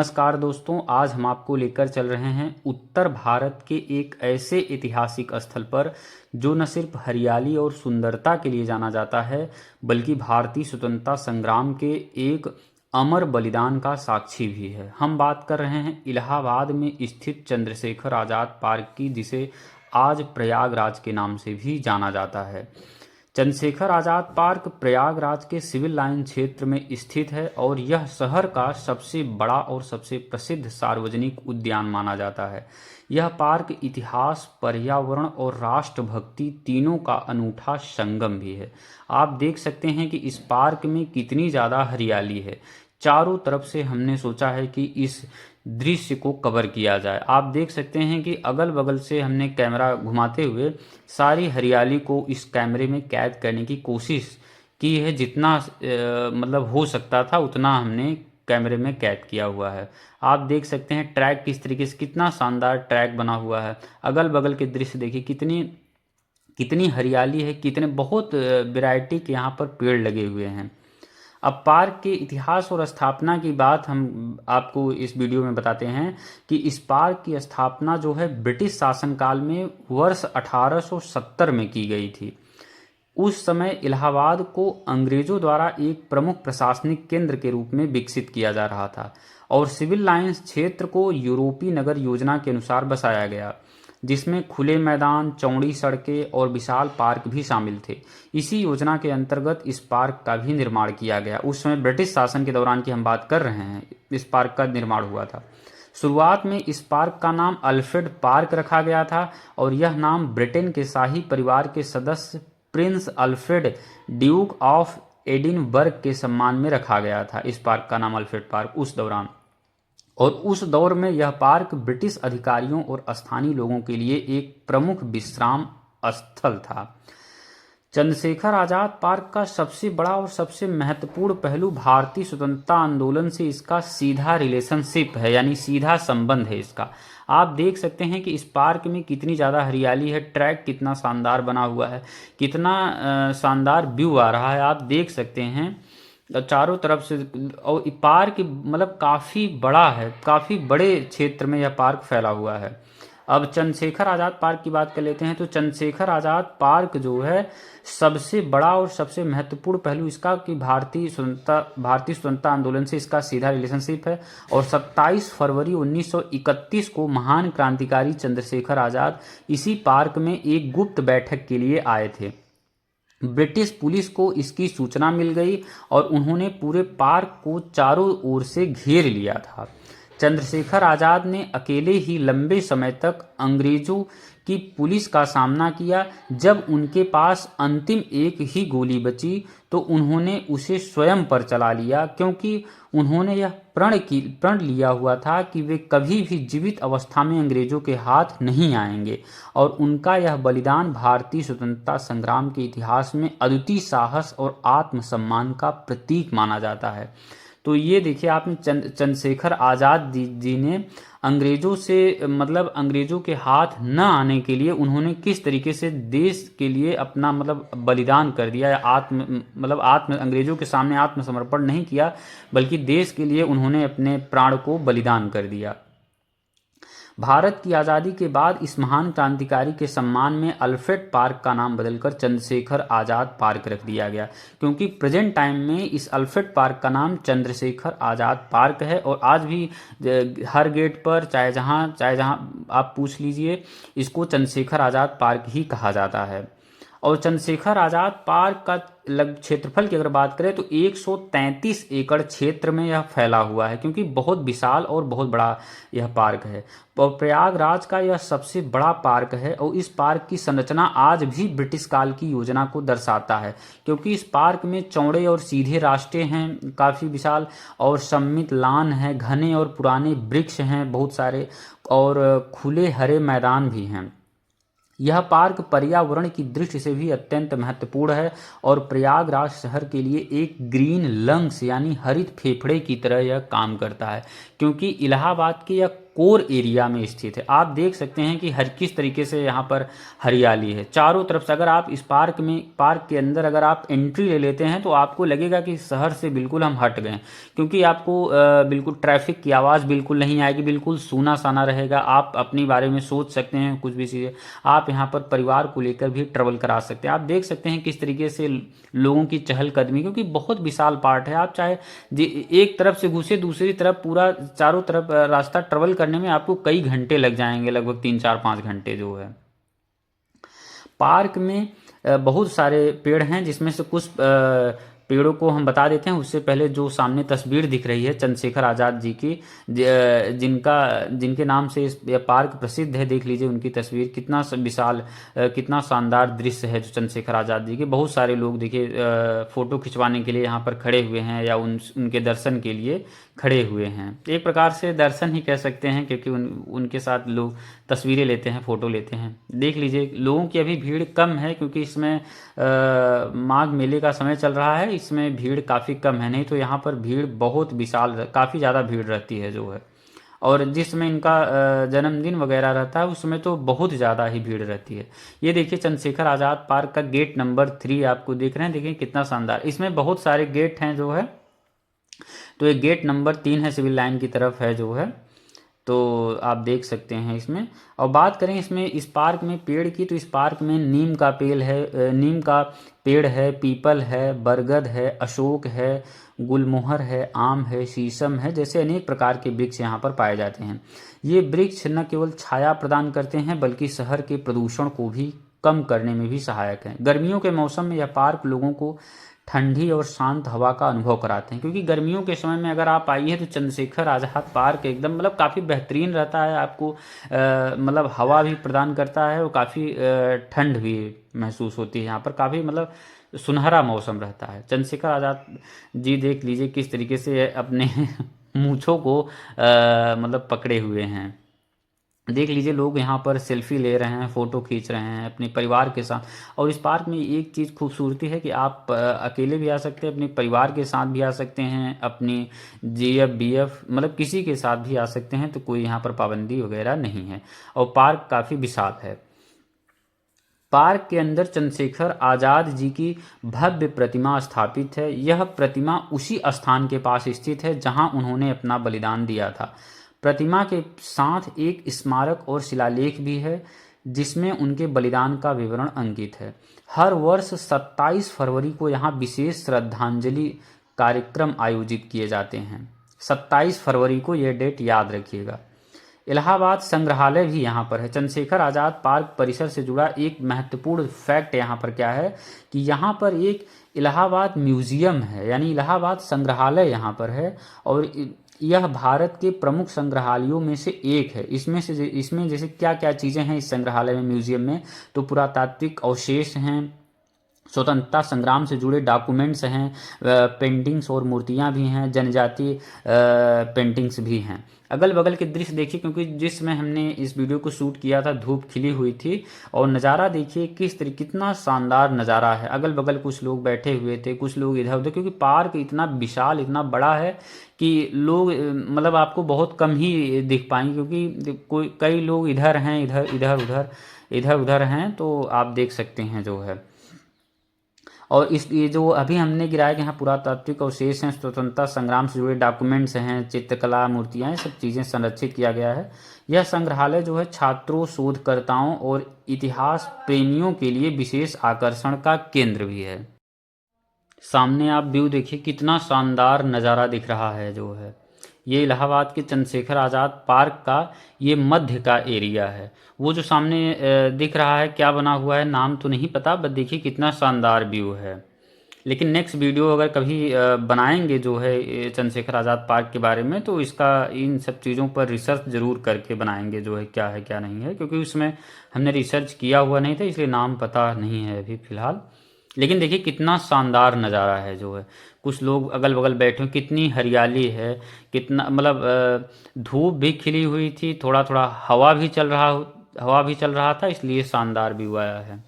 नमस्कार दोस्तों, आज हम आपको लेकर चल रहे हैं उत्तर भारत के एक ऐसे ऐतिहासिक स्थल पर जो न सिर्फ हरियाली और सुंदरता के लिए जाना जाता है बल्कि भारतीय स्वतंत्रता संग्राम के एक अमर बलिदान का साक्षी भी है। हम बात कर रहे हैं इलाहाबाद में स्थित चंद्रशेखर आज़ाद पार्क की, जिसे आज प्रयागराज के नाम से भी जाना जाता है। चंद्रशेखर आज़ाद पार्क प्रयागराज के सिविल लाइन क्षेत्र में स्थित है और यह शहर का सबसे बड़ा और सबसे प्रसिद्ध सार्वजनिक उद्यान माना जाता है। यह पार्क इतिहास, पर्यावरण और राष्ट्रभक्ति तीनों का अनूठा संगम भी है। आप देख सकते हैं कि इस पार्क में कितनी ज़्यादा हरियाली है। चारों तरफ से हमने सोचा है कि इस दृश्य को कवर किया जाए। आप देख सकते हैं कि अगल बगल से हमने कैमरा घुमाते हुए सारी हरियाली को इस कैमरे में कैद करने की कोशिश की है। जितना मतलब हो सकता था उतना हमने कैमरे में कैद किया हुआ है। आप देख सकते हैं ट्रैक किस तरीके से, कितना शानदार ट्रैक बना हुआ है। अगल बगल के दृश्य देखिए, कितनी कितनी हरियाली है, कितने बहुत वैरायटी के यहाँ पर पेड़ लगे हुए हैं। अब पार्क के इतिहास और स्थापना की बात हम आपको इस वीडियो में बताते हैं कि इस पार्क की स्थापना जो है ब्रिटिश शासनकाल में वर्ष 1870 में की गई थी। उस समय इलाहाबाद को अंग्रेजों द्वारा एक प्रमुख प्रशासनिक केंद्र के रूप में विकसित किया जा रहा था और सिविल लाइंस क्षेत्र को यूरोपीय नगर योजना के अनुसार बसाया गया, जिसमें खुले मैदान, चौड़ी सड़कें और विशाल पार्क भी शामिल थे। इसी योजना के अंतर्गत इस पार्क का भी निर्माण किया गया। उस समय ब्रिटिश शासन के दौरान की हम बात कर रहे हैं, इस पार्क का निर्माण हुआ था। शुरुआत में इस पार्क का नाम अल्फ्रेड पार्क रखा गया था और यह नाम ब्रिटेन के शाही परिवार के सदस्य Prince Alfred, Duke of Edinburgh के सम्मान में रखा गया था। इस पार्क का नाम अल्फ्रेड पार्क उस दौरान, और उस दौर में यह पार्क ब्रिटिश अधिकारियों और स्थानीय लोगों के लिए एक प्रमुख विश्राम स्थल था। चंद्रशेखर आज़ाद पार्क का सबसे बड़ा और सबसे महत्वपूर्ण पहलू भारतीय स्वतंत्रता आंदोलन से इसका सीधा रिलेशनशिप है, यानी सीधा संबंध है इसका। आप देख सकते हैं कि इस पार्क में कितनी ज़्यादा हरियाली है, ट्रैक कितना शानदार बना हुआ है, कितना शानदार व्यू आ रहा है। आप देख सकते हैं चारों तरफ से, और पार्क मतलब काफ़ी बड़ा है, काफ़ी बड़े क्षेत्र में यह पार्क फैला हुआ है। अब चंद्रशेखर आज़ाद पार्क की बात कर लेते हैं तो चंद्रशेखर आज़ाद पार्क जो है सबसे बड़ा और सबसे महत्वपूर्ण पहलू इसका कि भारतीय स्वतंत्रता आंदोलन से इसका सीधा रिलेशनशिप है। और 27 फरवरी 1931 को महान क्रांतिकारी चंद्रशेखर आज़ाद इसी पार्क में एक गुप्त बैठक के लिए आए थे। ब्रिटिश पुलिस को इसकी सूचना मिल गई और उन्होंने पूरे पार्क को चारों ओर से घेर लिया था। चंद्रशेखर आज़ाद ने अकेले ही लंबे समय तक अंग्रेजों की पुलिस का सामना किया। जब उनके पास अंतिम एक ही गोली बची तो उन्होंने उसे स्वयं पर चला लिया, क्योंकि उन्होंने यह प्रण लिया हुआ था कि वे कभी भी जीवित अवस्था में अंग्रेजों के हाथ नहीं आएंगे। और उनका यह बलिदान भारतीय स्वतंत्रता संग्राम के इतिहास में अद्वितीय साहस और आत्मसम्मान का प्रतीक माना जाता है। तो ये देखिए आपने चंद्रशेखर आज़ाद जी ने अंग्रेजों से मतलब अंग्रेजों के हाथ न आने के लिए उन्होंने किस तरीके से देश के लिए अपना मतलब बलिदान कर दिया, या अंग्रेजों के सामने आत्मसमर्पण नहीं किया बल्कि देश के लिए उन्होंने अपने प्राण को बलिदान कर दिया। भारत की आज़ादी के बाद इस महान क्रांतिकारी के सम्मान में अल्फ्रेड पार्क का नाम बदलकर चंद्रशेखर आज़ाद पार्क रख दिया गया, क्योंकि प्रेजेंट टाइम में इस अल्फ्रेड पार्क का नाम चंद्रशेखर आज़ाद पार्क है। और आज भी हर गेट पर चाहे जहाँ आप पूछ लीजिए, इसको चंद्रशेखर आज़ाद पार्क ही कहा जाता है। और चंद्रशेखर आज़ाद पार्क का क्षेत्रफल की अगर बात करें तो 133 एकड़ क्षेत्र में यह फैला हुआ है, क्योंकि बहुत विशाल और बहुत बड़ा यह पार्क है। और प्रयागराज का यह सबसे बड़ा पार्क है और इस पार्क की संरचना आज भी ब्रिटिश काल की योजना को दर्शाता है, क्योंकि इस पार्क में चौड़े और सीधे रास्ते हैं काफ़ी विशाल, और सममित लान है, घने और पुराने वृक्ष हैं बहुत सारे, और खुले हरे मैदान भी हैं। यह पार्क पर्यावरण की दृष्टि से भी अत्यंत महत्वपूर्ण है और प्रयागराज शहर के लिए एक ग्रीन लंग्स यानी हरित फेफड़े की तरह यह काम करता है, क्योंकि इलाहाबाद के यह कोर एरिया में स्थित है। आप देख सकते हैं कि हर किस तरीके से यहाँ पर हरियाली है चारों तरफ से। अगर आप इस पार्क के अंदर अगर आप एंट्री ले लेते हैं तो आपको लगेगा कि शहर से बिल्कुल हम हट गए, क्योंकि आपको बिल्कुल ट्रैफिक की आवाज़ बिल्कुल नहीं आएगी, बिल्कुल सूना साना रहेगा। आप अपनी बारे में सोच सकते हैं कुछ भी चीज़ें। आप यहाँ पर परिवार को लेकर भी ट्रेवल करा सकते हैं। आप देख सकते हैं किस तरीके से लोगों की चहलकदमी, क्योंकि बहुत विशाल पार्ट है। आप चाहे एक तरफ से घुसे दूसरी तरफ पूरा चारों तरफ रास्ता ट्रेवल करने में आपको कई घंटे लग जाएंगे, लगभग 3 4 5 घंटे जो है। पार्क में बहुत सारे पेड़ हैं, जिसमें से कुछ पेड़ों को हम बता देते हैं। उससे पहले जो सामने तस्वीर दिख रही है चंद्रशेखर आज़ाद जी की, जिनके नाम से यह पार्क प्रसिद्ध है, देख लीजिए उनकी तस्वीर। कितना विशाल कितना शानदार दृश्य है जो चंद्रशेखर आज़ाद जी के। बहुत सारे लोग देखिए फ़ोटो खिंचवाने के लिए यहाँ पर खड़े हुए हैं या उनके दर्शन के लिए खड़े हुए हैं। एक प्रकार से दर्शन ही कह सकते हैं, क्योंकि उनके साथ लोग तस्वीरें लेते हैं, फ़ोटो लेते हैं। देख लीजिए लोगों की अभी भीड़ कम है, क्योंकि इसमें माघ मेले का समय चल रहा है, इसमें भीड़ काफ़ी कम है। नहीं तो यहाँ पर भीड़ बहुत विशाल काफ़ी ज़्यादा भीड़ रहती है जो है। और जिसमें इनका जन्मदिन वगैरह रहता है उसमें तो बहुत ज़्यादा ही भीड़ रहती है। ये देखिए चंद्रशेखर आज़ाद पार्क का गेट नंबर 3 आपको देख रहे हैं, देखिए कितना शानदार। इसमें बहुत सारे गेट हैं जो है। तो ये गेट नंबर 3 है, सिविल लाइन की तरफ है जो है। तो आप देख सकते हैं इसमें। और बात करें इसमें इस पार्क में पेड़ की, तो इस पार्क में नीम का पेड़ है, पीपल है, बरगद है, अशोक है, गुलमोहर है, आम है, शीशम है, जैसे अनेक प्रकार के वृक्ष यहाँ पर पाए जाते हैं। ये वृक्ष न केवल छाया प्रदान करते हैं बल्कि शहर के प्रदूषण को भी कम करने में भी सहायक हैं। गर्मियों के मौसम में यह पार्क लोगों को ठंडी और शांत हवा का अनुभव कराते हैं, क्योंकि गर्मियों के समय में अगर आप आइए तो चंद्रशेखर आज़ाद पार्क एकदम मतलब काफ़ी बेहतरीन रहता है। आपको मतलब हवा भी प्रदान करता है और काफ़ी ठंड भी महसूस होती है। यहाँ पर काफ़ी मतलब सुनहरा मौसम रहता है। चंद्रशेखर आज़ाद जी देख लीजिए किस तरीके से अपने मूँछों को मतलब पकड़े हुए हैं। देख लीजिए लोग यहाँ पर सेल्फी ले रहे हैं, फ़ोटो खींच रहे हैं अपने परिवार के साथ। और इस पार्क में एक चीज़ खूबसूरती है कि आप अकेले भी आ सकते हैं, अपने परिवार के साथ भी आ सकते हैं, अपनी जीएफ बीएफ मतलब किसी के साथ भी आ सकते हैं। तो कोई यहाँ पर पाबंदी वगैरह नहीं है और पार्क काफ़ी विशाल है। पार्क के अंदर चंद्रशेखर आज़ाद जी की भव्य प्रतिमा स्थापित है। यह प्रतिमा उसी स्थान के पास स्थित है जहां उन्होंने अपना बलिदान दिया था। प्रतिमा के साथ एक स्मारक और शिलालेख भी है जिसमें उनके बलिदान का विवरण अंकित है। हर वर्ष 27 फरवरी को यहाँ विशेष श्रद्धांजलि कार्यक्रम आयोजित किए जाते हैं। 27 फरवरी को यह डेट याद रखिएगा। इलाहाबाद संग्रहालय भी यहाँ पर है। चंद्रशेखर आज़ाद पार्क परिसर से जुड़ा एक महत्वपूर्ण फैक्ट यहाँ पर क्या है कि यहाँ पर एक इलाहाबाद म्यूजियम है, यानी इलाहाबाद संग्रहालय यहाँ पर है। और यह भारत के प्रमुख संग्रहालयों में से एक है। इसमें जैसे क्या क्या चीज़ें हैं इस संग्रहालय में, म्यूजियम में, तो पुरातात्विक अवशेष हैं, स्वतंत्रता संग्राम से जुड़े डॉक्यूमेंट्स हैं, पेंटिंग्स और मूर्तियां भी हैं, जनजातीय पेंटिंग्स भी हैं। अगल बगल के दृश्य देखिए, क्योंकि जिसमें हमने इस वीडियो को शूट किया था धूप खिली हुई थी। और नज़ारा देखिए कितना शानदार नज़ारा है। अगल बगल कुछ लोग बैठे हुए थे, कुछ लोग इधर उधर, क्योंकि पार्क इतना विशाल इतना बड़ा है कि लोग मतलब आपको बहुत कम ही दिख पाएंगे, क्योंकि कई लोग इधर हैं, इधर उधर हैं। तो आप देख सकते हैं जो है। और ये जो अभी हमने गिराया कि यहाँ पुरातात्विक अवशेष हैं, स्वतंत्रता संग्राम से जुड़े डॉक्यूमेंट्स हैं, चित्रकला, मूर्तियाँ, ये सब चीज़ें संरक्षित किया गया है। यह संग्रहालय जो है छात्रों, शोधकर्ताओं और इतिहास प्रेमियों के लिए विशेष आकर्षण का केंद्र भी है। सामने आप व्यू देखिए कितना शानदार नज़ारा दिख रहा है जो है। ये इलाहाबाद के चंद्रशेखर आज़ाद पार्क का ये मध्य का एरिया है। वो जो सामने दिख रहा है क्या बना हुआ है नाम तो नहीं पता, बट देखिए कितना शानदार व्यू है। लेकिन नेक्स्ट वीडियो अगर कभी बनाएंगे जो है चंद्रशेखर आज़ाद पार्क के बारे में, तो इसका इन सब चीज़ों पर रिसर्च ज़रूर करके बनाएंगे जो है क्या नहीं है, क्योंकि उसमें हमने रिसर्च किया हुआ नहीं था, इसलिए नाम पता नहीं है अभी फ़िलहाल। लेकिन देखिए कितना शानदार नज़ारा है जो है। कुछ लोग अगल बगल बैठे हैं, कितनी हरियाली है, कितना मतलब धूप भी खिली हुई थी, थोड़ा थोड़ा हवा भी चल रहा था, इसलिए शानदार व्यू आया है।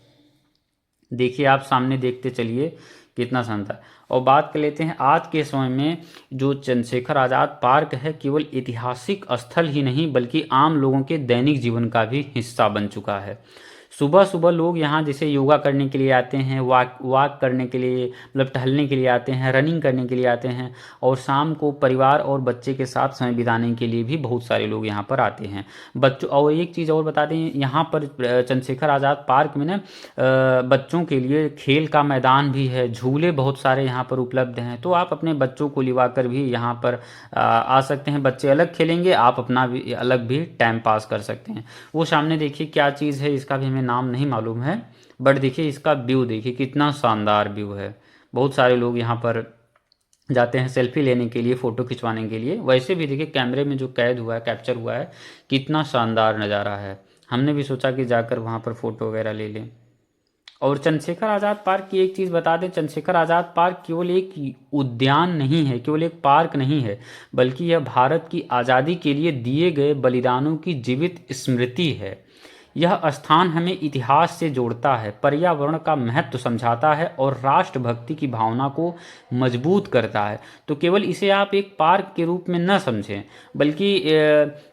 देखिए आप सामने देखते चलिए कितना शानदार। और बात कर लेते हैं आज के समय में जो चंद्रशेखर आज़ाद पार्क है, केवल ऐतिहासिक स्थल ही नहीं बल्कि आम लोगों के दैनिक जीवन का भी हिस्सा बन चुका है। सुबह सुबह लोग यहाँ जैसे योगा करने के लिए आते हैं, वॉक करने के लिए, मतलब टहलने के लिए आते हैं, रनिंग करने के लिए आते हैं, और शाम को परिवार और बच्चे के साथ समय बिताने के लिए भी बहुत सारे लोग यहाँ पर आते हैं। बच्चों, और एक चीज़ और बता दें, यहाँ पर चंद्रशेखर आज़ाद पार्क में ना बच्चों के लिए खेल का मैदान भी है, झूले बहुत सारे यहाँ पर उपलब्ध हैं। तो आप अपने बच्चों को लिवा कर भी यहाँ पर आ सकते हैं। बच्चे अलग खेलेंगे, आप अपना भी अलग भी टाइम पास कर सकते हैं। वो सामने देखिए क्या चीज़ है, इसका भी हमें नाम नहीं मालूम है, बट देखिए इसका व्यू देखिए कितना शानदार व्यू है। बहुत सारे लोग यहाँ पर जाते हैं सेल्फी लेने के लिए, फ़ोटो खिंचवाने के लिए। वैसे भी देखिए कैमरे में जो कैद हुआ है, कैप्चर हुआ है, कितना शानदार नज़ारा है। हमने भी सोचा कि जाकर वहाँ पर फ़ोटो वगैरह ले लें। और चंद्रशेखर आज़ाद पार्क की एक चीज़ बता दें, चंद्रशेखर आज़ाद पार्क केवल एक उद्यान नहीं है, केवल एक पार्क नहीं है, बल्कि यह भारत की आज़ादी के लिए दिए गए बलिदानों की जीवित स्मृति है। यह स्थान हमें इतिहास से जोड़ता है, पर्यावरण का महत्व समझाता है और राष्ट्रभक्ति की भावना को मजबूत करता है। तो केवल इसे आप एक पार्क के रूप में न समझें, बल्कि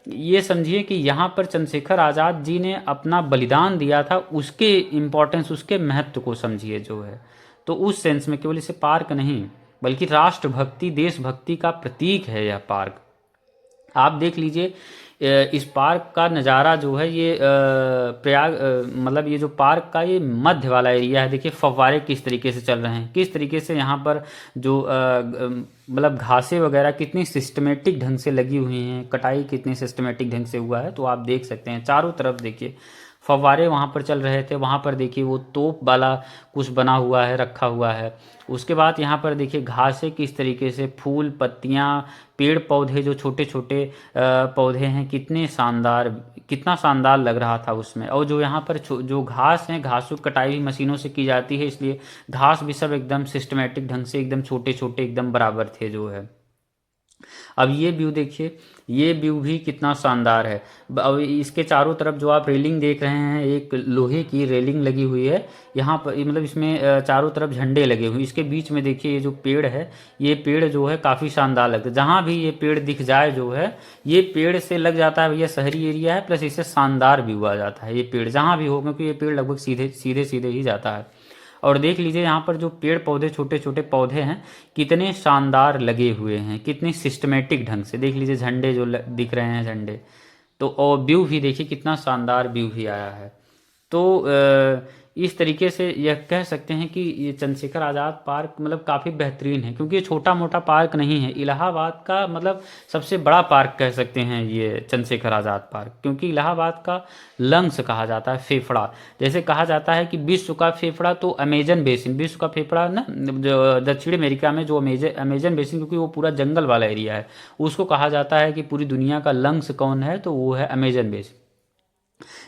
ये समझिए कि यहाँ पर चंद्रशेखर आज़ाद जी ने अपना बलिदान दिया था, उसके इम्पोर्टेंस, उसके महत्व को समझिए जो है। तो उस सेंस में केवल इसे पार्क नहीं बल्कि राष्ट्रभक्ति, देशभक्ति का प्रतीक है यह पार्क। आप देख लीजिए इस पार्क का नज़ारा जो है, ये प्रयाग मतलब ये जो पार्क का ये मध्य वाला एरिया है। देखिए फव्वारे किस तरीके से चल रहे हैं, किस तरीके से यहाँ पर जो मतलब घासें वगैरह कितनी सिस्टमेटिक ढंग से लगी हुई हैं, कटाई कितनी सिस्टमेटिक ढंग से हुआ है। तो आप देख सकते हैं चारों तरफ देखिए फव्वारे वहाँ पर चल रहे थे। वहाँ पर देखिए वो तोप वाला कुछ बना हुआ है, रखा हुआ है। उसके बाद यहाँ पर देखिए घासें किस तरीके से, फूल, पत्तियाँ, पेड़ पौधे, जो छोटे छोटे पौधे हैं, कितना शानदार लग रहा था उसमें। और जो यहाँ पर जो घास हैं, घासों की कटाई भी मशीनों से की जाती है, इसलिए घास भी सब एकदम सिस्टमेटिक ढंग से, एकदम छोटे छोटे, एकदम बराबर थे जो है। अब ये व्यू देखिए, ये व्यू भी कितना शानदार है। अब इसके चारों तरफ जो आप रेलिंग देख रहे हैं, एक लोहे की रेलिंग लगी हुई है यहाँ पर, मतलब इसमें चारों तरफ झंडे लगे हुए हैं। इसके बीच में देखिए ये जो पेड़ है, ये पेड़ जो है काफ़ी शानदार लगता है। जहाँ भी ये पेड़ दिख जाए जो है, ये पेड़ से लग जाता है भैया शहरी एरिया है, प्लस इससे शानदार व्यू आ जाता है। ये पेड़ जहाँ भी हो, क्योंकि ये पेड़ लगभग सीधे सीधे सीधे ही जाता है। और देख लीजिए यहाँ पर जो पेड़ पौधे, छोटे छोटे पौधे हैं, कितने शानदार लगे हुए हैं, कितनी सिस्टमेटिक ढंग से। देख लीजिए झंडे जो दिख रहे हैं, झंडे। तो और व्यू भी देखिए कितना शानदार व्यू भी आया है। तो इस तरीके से यह कह सकते हैं कि ये चंद्रशेखर आज़ाद पार्क मतलब काफ़ी बेहतरीन है, क्योंकि ये छोटा मोटा पार्क नहीं है। इलाहाबाद का मतलब सबसे बड़ा पार्क कह सकते हैं ये चंद्रशेखर आज़ाद पार्क, क्योंकि इलाहाबाद का लंग्स कहा जाता है, फेफड़ा। जैसे कहा जाता है कि विश्व का फेफड़ा तो अमेजन बेसिन, विश्व का फेफड़ा ना जो दक्षिण अमेरिका में जो अमेजन बेसिन, क्योंकि वो पूरा जंगल वाला एरिया है, उसको कहा जाता है कि पूरी दुनिया का लंग्स कौन है, तो वो है अमेजन बेसिन।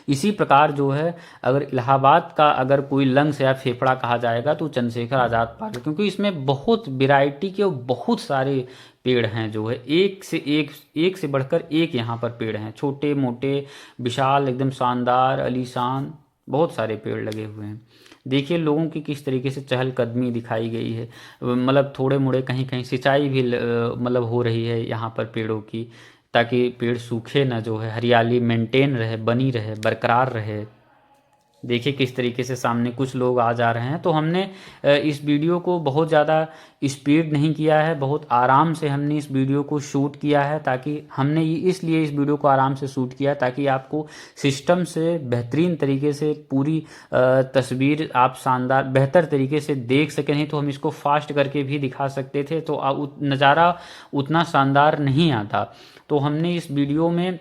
इसी प्रकार जो है, अगर इलाहाबाद का अगर कोई लंग्स या फेफड़ा कहा जाएगा तो चंद्रशेखर आज़ाद पार्क, क्योंकि इसमें बहुत वैरायटी के बहुत सारे पेड़ हैं जो है, एक से बढ़कर एक यहाँ पर पेड़ हैं, छोटे मोटे, विशाल, एकदम शानदार, आलीशान, बहुत सारे पेड़ लगे हुए हैं। देखिए लोगों की किस तरीके से चहलकदमी दिखाई गई है, मतलब थोड़े मोड़े कहीं कहीं सिंचाई भी मतलब हो रही है यहाँ पर पेड़ों की, ताकि पेड़ सूखे ना, जो है हरियाली मेंटेन रहे, बनी रहे, बरकरार रहे। देखिए किस तरीके से सामने कुछ लोग आ जा रहे हैं। तो हमने इस वीडियो को बहुत ज़्यादा स्पीड नहीं किया है, बहुत आराम से हमने इस वीडियो को शूट किया है, ताकि हमने इसलिए इस वीडियो को आराम से शूट किया ताकि आपको सिस्टम से बेहतरीन तरीके से पूरी तस्वीर आप शानदार बेहतर तरीके से देख सकें। नहीं तो हम इसको फास्ट करके भी दिखा सकते थे, तो नज़ारा उतना शानदार नहीं आता। तो हमने इस वीडियो में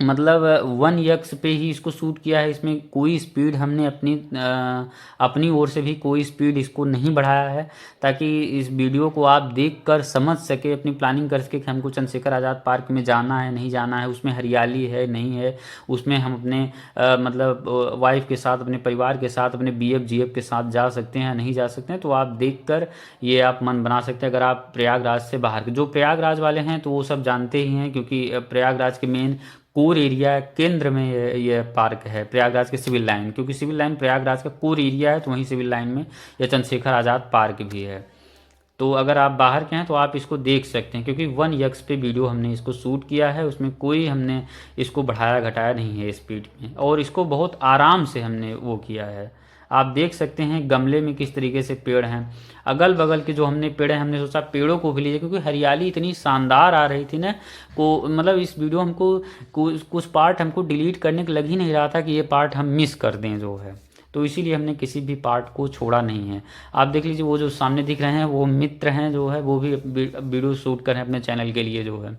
मतलब 1x पे ही इसको शूट किया है। इसमें कोई स्पीड हमने अपनी ओर से भी कोई स्पीड इसको नहीं बढ़ाया है, ताकि इस वीडियो को आप देखकर समझ सके, अपनी प्लानिंग कर सके कि हमको चंद्रशेखर आज़ाद पार्क में जाना है, नहीं जाना है, उसमें हरियाली है, नहीं है, उसमें हम अपने मतलब वाइफ के साथ, अपने परिवार के साथ, अपने BF GF के साथ जा सकते हैं, नहीं जा सकते हैं। तो आप देखकर ये आप मन बना सकते हैं। अगर आप प्रयागराज से बाहर, जो प्रयागराज वाले हैं तो वो सब जानते ही हैं, क्योंकि प्रयागराज के मेन कोर एरिया केंद्र में ये पार्क है, प्रयागराज के सिविल लाइन, क्योंकि सिविल लाइन प्रयागराज का कोर एरिया है, तो वहीं सिविल लाइन में यह चंद्रशेखर आज़ाद पार्क भी है। तो अगर आप बाहर के हैं तो आप इसको देख सकते हैं, क्योंकि 1x पे वीडियो हमने इसको शूट किया है, उसमें कोई हमने इसको बढ़ाया घटाया नहीं है स्पीड में, और इसको बहुत आराम से हमने वो किया है। आप देख सकते हैं गमले में किस तरीके से पेड़ हैं, अगल बगल के जो हमने पेड़ हैं, हमने सोचा पेड़ों को भी लीजिए, क्योंकि हरियाली इतनी शानदार आ रही थी ना, को मतलब इस वीडियो हमको कुछ पार्ट हमको डिलीट करने को लग ही नहीं रहा था कि ये पार्ट हम मिस कर दें जो है, तो इसीलिए हमने किसी भी पार्ट को छोड़ा नहीं है। आप देख लीजिए वो जो सामने दिख रहे हैं वो मित्र हैं जो है, वो भी वीडियो शूट कर रहे हैं अपने चैनल के लिए जो है।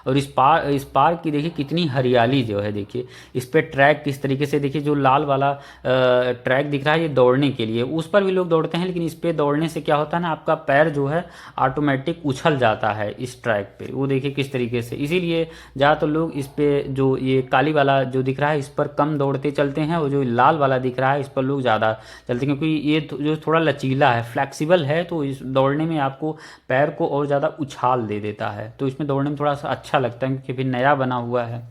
और इस पार्क की देखिए कितनी हरियाली जो है, देखिए इस पे ट्रैक किस तरीके से, देखिए जो लाल वाला ट्रैक दिख रहा है ये दौड़ने के लिए, उस पर भी लोग दौड़ते हैं, लेकिन इस पे दौड़ने से क्या होता है ना, आपका पैर जो है ऑटोमेटिक उछल जाता है इस ट्रैक पे, वो देखिए किस तरीके से। इसीलिए ज़्यादातर लोग इस पे जो ये काली वाला जो दिख रहा है इस पर कम दौड़ते चलते हैं, और जो लाल वाला दिख रहा है इस पर लोग ज़्यादा चलते हैं, क्योंकि ये जो थोड़ा लचीला है, फ्लैक्सिबल है, तो इस दौड़ने में आपको पैर को और ज़्यादा उछाल दे देता है, तो इसमें दौड़ने में थोड़ा सा अच्छा लगता है, क्योंकि फिर नया बना हुआ है।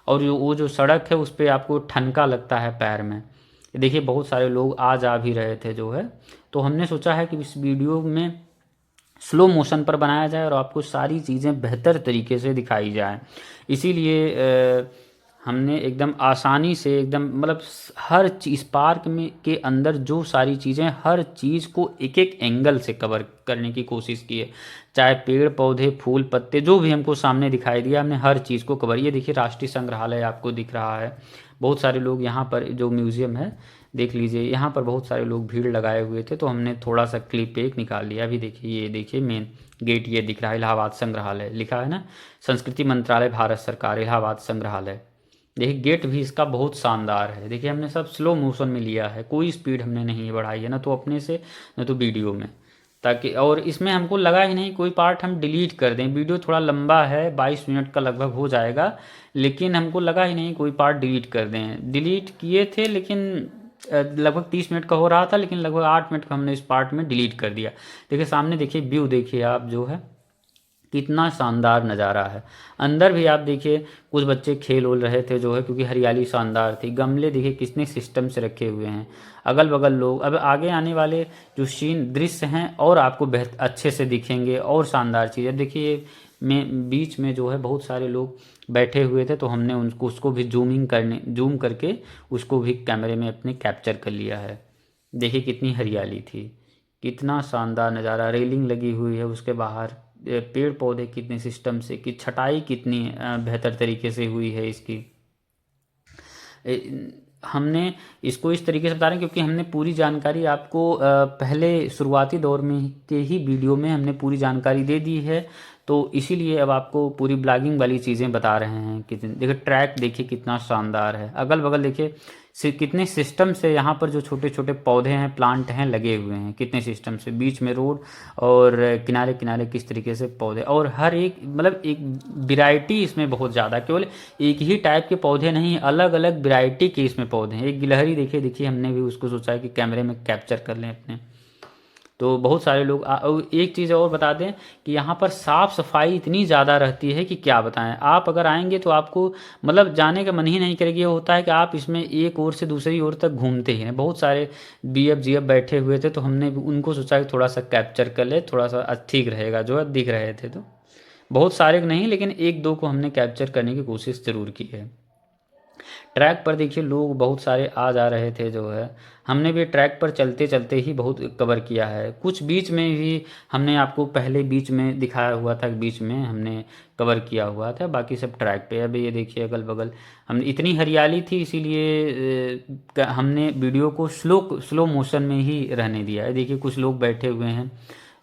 और वो जो सड़क है उस पर आपको ठनका लगता है पैर में। देखिए बहुत सारे लोग आ जा भी रहे थे जो है, तो हमने सोचा है कि इस वीडियो में स्लो मोशन पर बनाया जाए और आपको सारी चीज़ें बेहतर तरीके से दिखाई जाए। इसीलिए हमने एकदम आसानी से एकदम मतलब हर चीज़ पार्क में के अंदर जो सारी चीज़ें, हर चीज़ को एक एक एंगल से कवर करने की कोशिश की है, चाहे पेड़ पौधे फूल पत्ते जो भी हमको सामने दिखाई दिया, हमने हर चीज़ को कवर। ये देखिए राष्ट्रीय संग्रहालय आपको दिख रहा है, बहुत सारे लोग यहाँ पर जो म्यूज़ियम है देख लीजिए, यहाँ पर बहुत सारे लोग भीड़ लगाए हुए थे, तो हमने थोड़ा सा क्लिप एक निकाल लिया। अभी देखिए ये देखिए मेन गेट ये दिख रहा है, इलाहाबाद संग्रहालय लिखा है ना, संस्कृति मंत्रालय भारत सरकार इलाहाबाद संग्रहालय। देखिए गेट भी इसका बहुत शानदार है। देखिए हमने सब स्लो मोशन में लिया है, कोई स्पीड हमने नहीं बढ़ाई है, ना तो अपने से ना तो वीडियो में, ताकि और इसमें हमको लगा ही नहीं कोई पार्ट हम डिलीट कर दें। वीडियो थोड़ा लंबा है, 22 मिनट का लगभग हो जाएगा, लेकिन हमको लगा ही नहीं कोई पार्ट डिलीट कर दें। डिलीट किए थे लेकिन लगभग 30 मिनट का हो रहा था, लेकिन लगभग 8 मिनट का हमने इस पार्ट में डिलीट कर दिया। देखिए सामने देखिए व्यू देखिए आप जो है, कितना शानदार नज़ारा है। अंदर भी आप देखिए कुछ बच्चे खेल उल रहे थे जो है, क्योंकि हरियाली शानदार थी। गमले देखिए कितने सिस्टम से रखे हुए हैं, अगल बगल लोग। अब आगे आने वाले जो सीन दृश्य हैं और आपको अच्छे से दिखेंगे और शानदार चीज़। देखिए में बीच में जो है बहुत सारे लोग बैठे हुए थे, तो हमने उसको भी जूम करके उसको भी कैमरे में अपने कैप्चर कर लिया है। देखिए कितनी हरियाली थी, कितना शानदार नज़ारा। रेलिंग लगी हुई है उसके बाहर, पेड़ पौधे कितने सिस्टम से, कि छटाई कितनी बेहतर तरीके से हुई है इसकी। हमने इसको इस तरीके से बता रहे हैं क्योंकि हमने पूरी जानकारी आपको पहले शुरुआती दौर में के ही वीडियो में हमने पूरी जानकारी दे दी है, तो इसीलिए अब आपको पूरी ब्लॉगिंग वाली चीज़ें बता रहे हैं। कितने देखिए ट्रैक देखिए कितना शानदार है, अगल बगल देखिए कितने सिस्टम से यहाँ पर जो छोटे छोटे पौधे हैं प्लांट हैं लगे हुए हैं, कितने सिस्टम से, बीच में रोड और किनारे किनारे किस तरीके से पौधे, और हर एक मतलब एक वैरायटी इसमें बहुत ज़्यादा, केवल एक ही टाइप के पौधे नहीं, अलग अलग वैरायटी के इसमें पौधे हैं। एक गिलहरी देखिए हमने भी उसको सोचा है कि कैमरे में कैप्चर कर लें अपने। तो बहुत सारे लोग एक चीज़ और बता दें कि यहाँ पर साफ़ सफाई इतनी ज़्यादा रहती है कि क्या बताएं। आप अगर आएंगे तो आपको मतलब जाने का मन ही नहीं करेगा। ये होता है कि आप इसमें एक ओर से दूसरी ओर तक घूमते ही हैं। बहुत सारे BF GF बैठे हुए थे, तो हमने उनको सोचा कि थोड़ा सा कैप्चर कर ले, थोड़ा सा ठीक रहेगा जो है, दिख रहे थे। तो बहुत सारे नहीं, लेकिन एक दो को हमने कैप्चर करने की कोशिश ज़रूर की है। ट्रैक पर देखिए लोग बहुत सारे आ जा रहे थे जो है, हमने भी ट्रैक पर चलते चलते ही बहुत कवर किया है। कुछ बीच में भी हमने आपको पहले बीच में दिखाया हुआ था, बीच में हमने कवर किया हुआ था, बाकी सब ट्रैक पे। अभी ये देखिए अगल बगल हम इतनी हरियाली थी, इसीलिए हमने वीडियो को स्लो मोशन में ही रहने दिया है। देखिए कुछ लोग बैठे हुए हैं,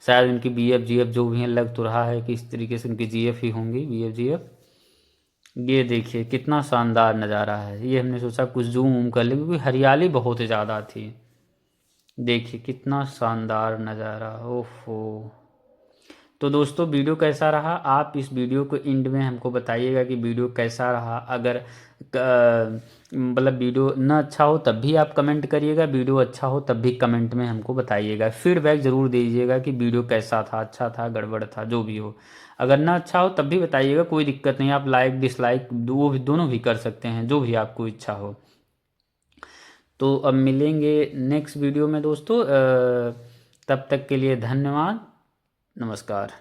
शायद उनकी BF GF जो भी हैं, लग तो रहा है कि इस तरीके से उनकी GF ही होंगी, BF GF। ये देखिए कितना शानदार नज़ारा है। ये हमने सोचा कुछ जूम कर ले क्योंकि हरियाली बहुत ज़्यादा थी। देखिए कितना शानदार नज़ारा, ओफो। तो दोस्तों वीडियो कैसा रहा, आप इस वीडियो को एंड में हमको बताइएगा कि वीडियो कैसा रहा। अगर मतलब वीडियो ना अच्छा हो तब भी आप कमेंट करिएगा, वीडियो अच्छा हो तब भी कमेंट में हमको बताइएगा। फीडबैक ज़रूर दीजिएगा कि वीडियो कैसा था, अच्छा था, गड़बड़ था, जो भी हो। अगर ना अच्छा हो तब भी बताइएगा, कोई दिक्कत नहीं, आप लाइक डिसलाइक वो भी दोनों भी कर सकते हैं, जो भी आपको इच्छा हो। तो अब मिलेंगे नेक्स्ट वीडियो में दोस्तों, तब तक के लिए धन्यवाद, नमस्कार।